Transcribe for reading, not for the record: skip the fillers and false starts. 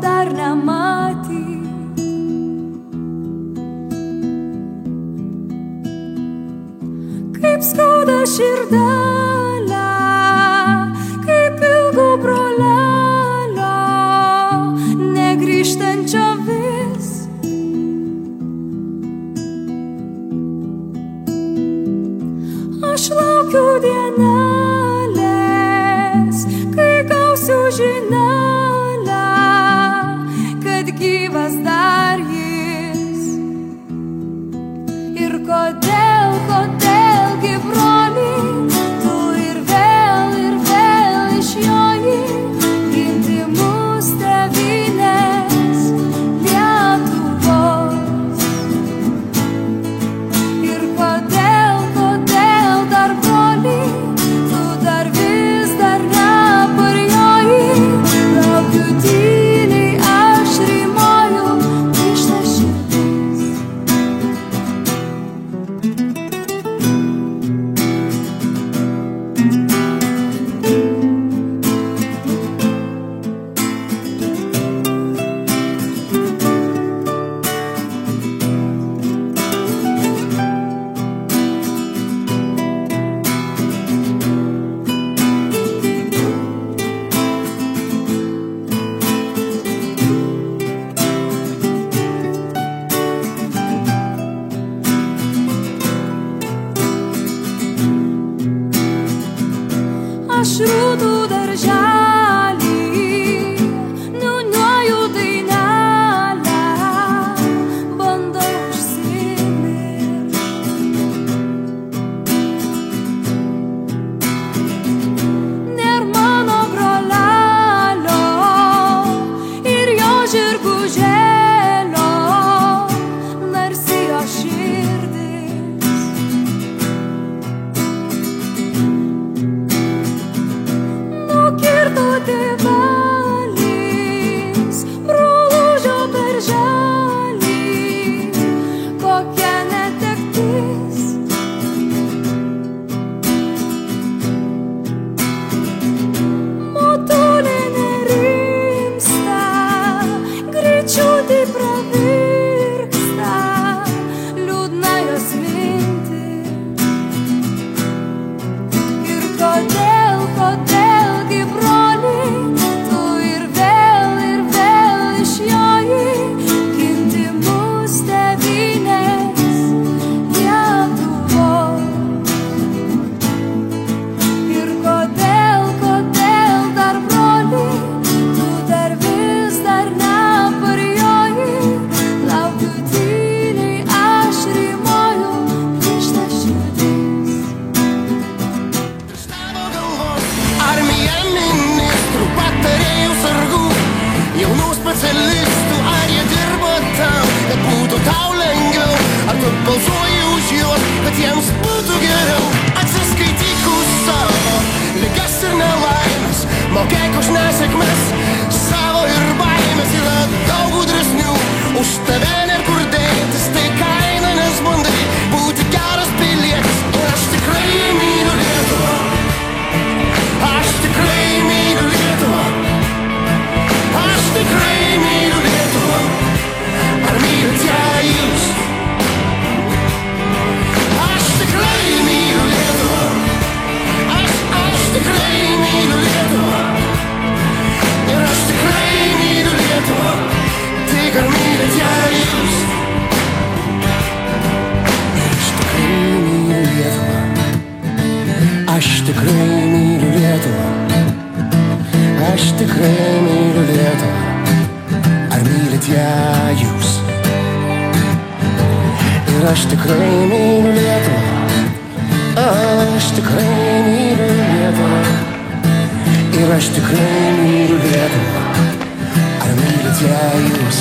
dar nematė. Kaip skauda širdelę, kaip ilgo brolelio, negrįžtančio vis. Aš laukiu dienelės, kai gausiu žinelę, kad gyvas dar jis. Ir kodėlgi broli, tu ir vėl išjoji, ginti mus tėvynės Lietuvos. Ir kodėl dar broli, tu dar vis dar neparjoji, laukiu tyliai aš rymoju, grįžta širdis. Aš rūtų darželį, niūniuoju dainelę, bandau užsimiršt. Nėr mano brolelio ir jo žirgužėlio, narsi jo širdis. Nukirto tėvelis, brolužio berželį, kokia netektis. Motulė nerimsta, greičiau tai pravirksta, liūdna jos mintis. Ir kodėlgi broli, tu ir vėl išjoji, ginti mus tėvynės Lietuvos. Ir kodėl dar broli, tu dar vis dar neparjoji, laukiu tyliai aš rymoju, grįžta širdis. Armija ministrų, patarėjų, sargų, jaunų specialistų, ar jie dirbo tam, kad būtų tau lengviau, ar tu balsuoji už juos, kad jiems būtų geriau. Atsiskaityk už savo ligas ir nelaimės, mokėk už nesėkmes, savo ir baimės. Yra daug gudresnių už tave, nėr kur dėtis, tai kaina, nes bandai būti geras pilietis. Ir aš tikrai myliu Lietuvą. Aš tikrai myliu Lietuvą. Aš tikrai myliu Lietuvą. Ar mylite ją jūs? Aš tikrai myliu Lietuvą. Aš tikrai myliu Lietuvą. Ir aš tikrai myliu Lietuvą. Tik ar mylite ją jūs? Aš tikrai myliu Lietuvą. Aš tikrai myliu Lietuvą. Ar mylit ją jūs? Ir aš tikrai myliu Lietuvą. Aš tikrai myliu Lietuvą. Ir aš tikrai myliu Lietuvą. Ar mylit ją jūs?